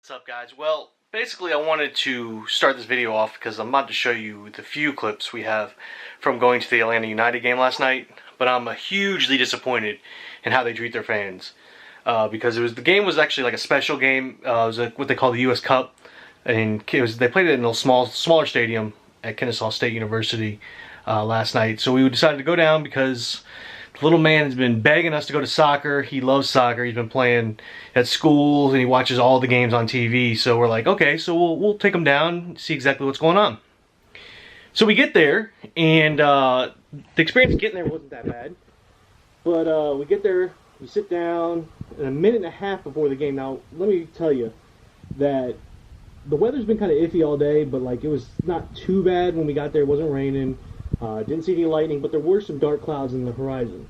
What's up, guys? Well, basically I wanted to start this video off because I'm about to show you the few clips we have from going to the Atlanta United game last night, but I'm hugely disappointed in how they treat their fans because the game was actually like a special game. It was what they call the U.S. Cup, and they played it in a smaller stadium at Kennesaw State University last night. So we decided to go down because the little man has been begging us to go to soccer. He loves soccer. He's been playing at school and he watches all the games on TV. So we're like, okay, so we'll take him down and see exactly what's going on. So we get there, and the experience of getting there wasn't that bad. But we get there, we sit down, and a minute and a half before the game. Now, let me tell you that the weather's been kind of iffy all day, but like it was not too bad when we got there. It wasn't raining. Didn't see any lightning, but there were some dark clouds in the horizon.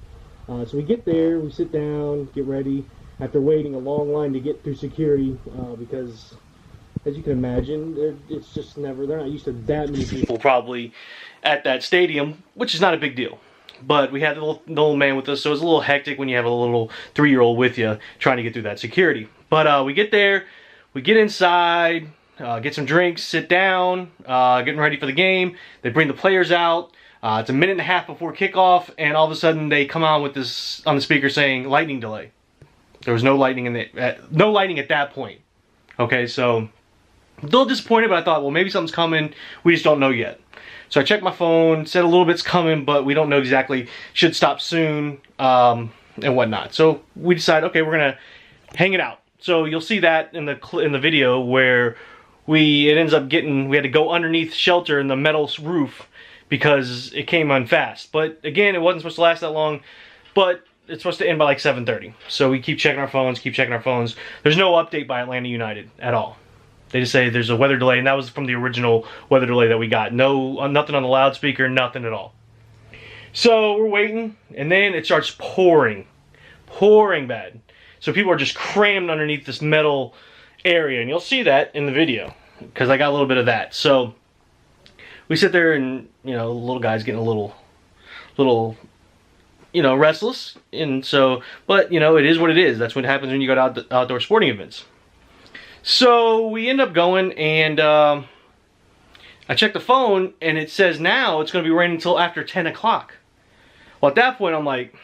So we get there, we sit down, get ready, after waiting a long line to get through security, because, as you can imagine, they're not used to that many people probably at that stadium, which is not a big deal. But we had the little man with us, so it was a little hectic when you have a little 3-year-old with you trying to get through that security. But we get there, we get inside, get some drinks, sit down, getting ready for the game. They bring the players out. It's a minute and a half before kickoff, and all of a sudden they come on with this on the speaker saying lightning delay. There was no lightning no lightning at that point. Okay, so a little disappointed, but I thought, well, maybe something's coming. We just don't know yet. So I checked my phone, said a little bit's coming, but we don't know exactly. Should stop soon, and whatnot. So we decided, okay, we're gonna hang it out. So you'll see that in the video where it ends up we had to go underneath shelter in the metal roof because it came on fast. But again, it wasn't supposed to last that long, but it's supposed to end by like 7:30. So we keep checking our phones, There's no update by Atlanta United at all. They just say there's a weather delay, and that was from the original weather delay that we got. Nothing on the loudspeaker, nothing at all. So we're waiting, and then it starts pouring bad. So people are just crammed underneath this metal area, and you'll see that in the video because I got a little bit of that. So we sit there, and the little guy's getting a little restless, and so, but it is what it is. That's what happens when you go to outdoor sporting events. So we end up going, and I checked the phone, and it says now it's going to be raining until after 10 o'clock. Well, at that point, I'm like,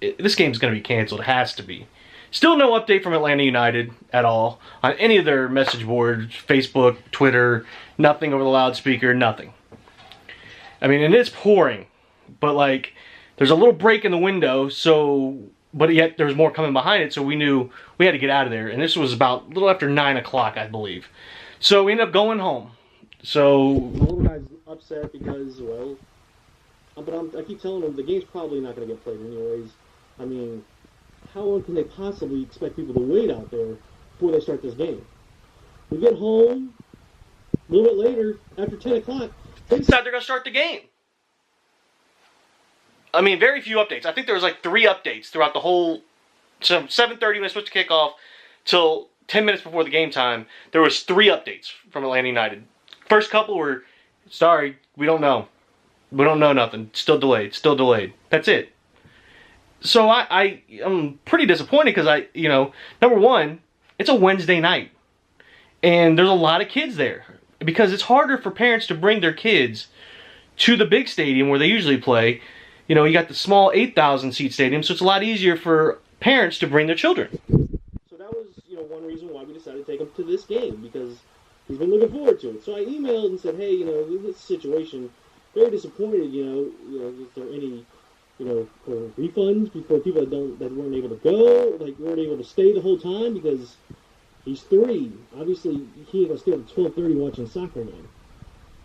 this game's going to be canceled. It has to be. Still no update from Atlanta United at all on any of their message boards, Facebook, Twitter, nothing over the loudspeaker, nothing. I mean, and it's pouring, but like, there's a little break in the window, but yet there's more coming behind it, so we knew we had to get out of there. And this was about a little after 9 o'clock, I believe. So we ended up going home. So the little guy's upset because, well, but I keep telling him the game's probably not going to get played anyways. I mean, how long can they possibly expect people to wait out there before they start this game? We get home, a little bit later, after 10 o'clock, they decide they're going to start the game. I mean, very few updates. I think there was like 3 updates throughout the whole. So 7:30 when it's supposed to kick off till 10 minutes before the game time. There was 3 updates from Atlanta United. First couple were, sorry, we don't know. We don't know nothing. Still delayed. Still delayed. That's it. So I'm pretty disappointed because number one, it's a Wednesday night, and there's a lot of kids there because it's harder for parents to bring their kids to the big stadium where they usually play. You got the small 8,000 seat stadium, so it's a lot easier for parents to bring their children. So that was, one reason why we decided to take him to this game, because he's been looking forward to it. So I emailed and said, hey, this situation, very disappointed, is there any, for refunds for people that weren't able to go, like weren't able to stay the whole time because he's 3. Obviously, he ain't gonna stay at 12:30 watching soccer now.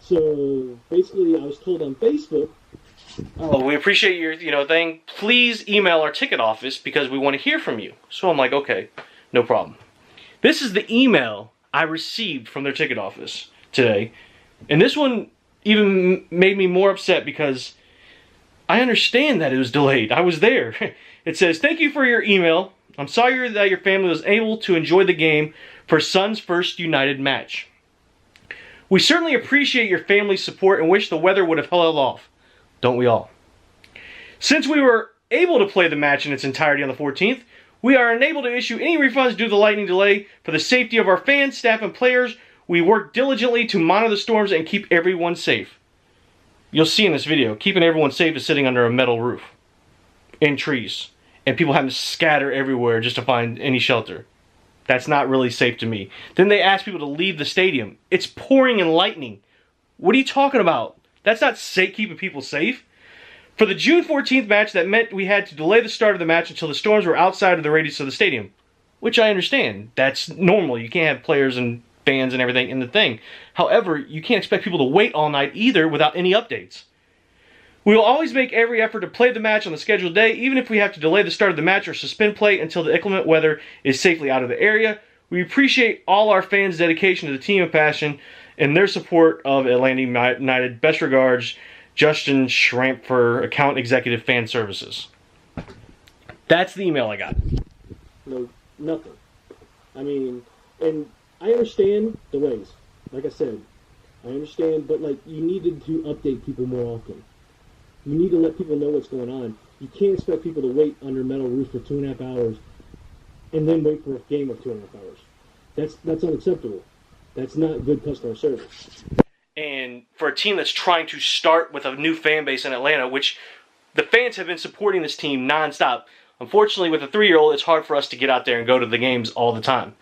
So basically, I was told on Facebook, oh, we appreciate your, thing. Please email our ticket office because we want to hear from you. So I'm like, okay, no problem. This is the email I received from their ticket office today. And this one even made me more upset because I understand that it was delayed. I was there. It says, thank you for your email. I'm sorry that your family was able to enjoy the game for son's first United match. We certainly appreciate your family's support and wish the weather would have held off. Don't we all? Since we were able to play the match in its entirety on the 14th, We are unable to issue any refunds due to the lightning delay. For the safety of our fans, staff, and players, we work diligently to monitor the storms and keep everyone safe. You'll see in this video, keeping everyone safe is sitting under a metal roof in trees and people having to scatter everywhere just to find any shelter. That's not really safe to me. Then they ask people to leave the stadium. It's pouring and lightning. What are you talking about? That's not safe, keeping people safe. For the June 14th match, that meant we had to delay the start of the match until the storms were outside of the radius of the stadium. Which I understand. That's normal. You can't have players and fans and everything in the thing. However, you can't expect people to wait all night either without any updates. We will always make every effort to play the match on the scheduled day, even if we have to delay the start of the match or suspend play until the inclement weather is safely out of the area. We appreciate all our fans' dedication to the team and passion and their support of Atlanta United. Best regards, Justin Schrampfer, Account Executive Fan Services. That's the email I got. No, nothing. I mean, and I understand delays. Like I said, I understand, but like you needed to update people more often. You need to let people know what's going on. You can't expect people to wait under a metal roof for 2.5 hours and then wait for a game of 2.5 hours. That's unacceptable. That's not good customer service. And for a team that's trying to start with a new fan base in Atlanta, which the fans have been supporting this team nonstop. Unfortunately, with a 3-year-old, it's hard for us to get out there and go to the games all the time.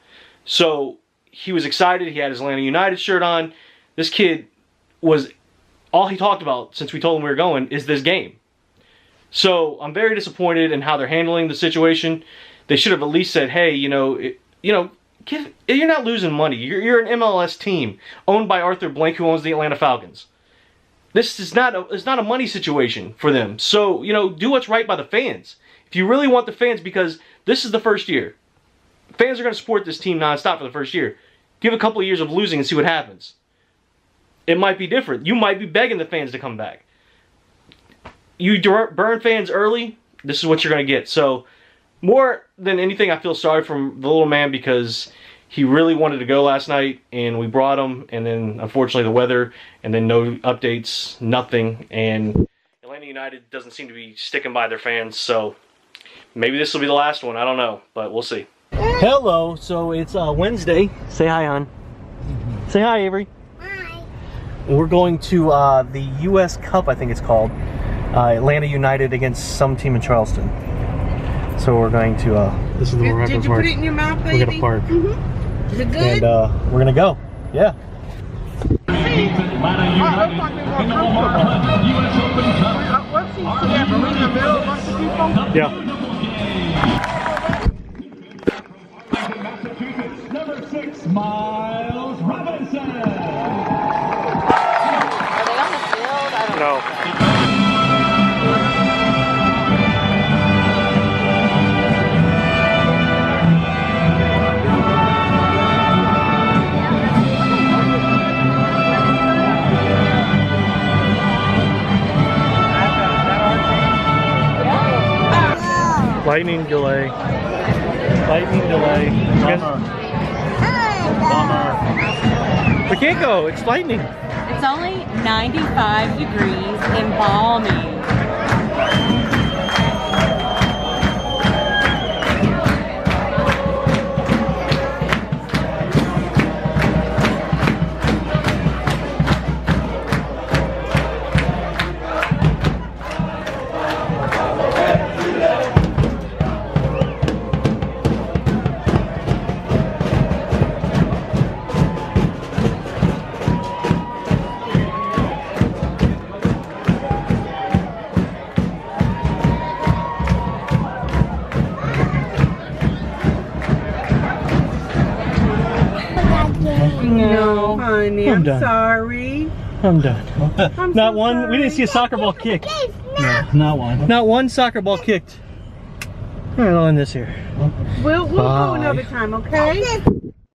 So he was excited. He had his Atlanta United shirt on. This kid was, all he talked about since we told him we were going is this game. So I'm very disappointed in how they're handling the situation. They should have at least said, hey, you're not losing money. You're an MLS team owned by Arthur Blank, who owns the Atlanta Falcons. This is not a money situation for them. So, do what's right by the fans. If you really want the fans, because this is the first year. Fans are going to support this team nonstop for the first year. Give a couple of years of losing and see what happens. It might be different. You might be begging the fans to come back. You burn fans early, this is what you're going to get. So, more than anything, I feel sorry for the little man because he really wanted to go last night, and we brought him, and then unfortunately the weather, and then no updates, nothing, and Atlanta United doesn't seem to be sticking by their fans, so maybe this will be the last one, I don't know, but we'll see. Hello, so it's Wednesday. Say hi, hon. Say hi, Avery. Hi. We're going to the U.S. Cup, I think it's called, Atlanta United against some team in Charleston. So we're going to, this is the Morocco Did you park. put it in your mouth, baby? We're going to park. Mm-hmm. Is it good? And we're going to go. Yeah. Yeah. Massachusetts, number 6, Miles Robinson. Are they on the field? I don't know. Lightning delay. Lightning delay. Bummer. We can't go. It's lightning. It's only 95 degrees and balmy. No, honey, I'm done. sorry. I'm done. I'm Not so one. sorry. We didn't see a soccer ball kicked. No, not one. Not one soccer ball kicked. I'll end this here. We'll go Bye. another time, okay?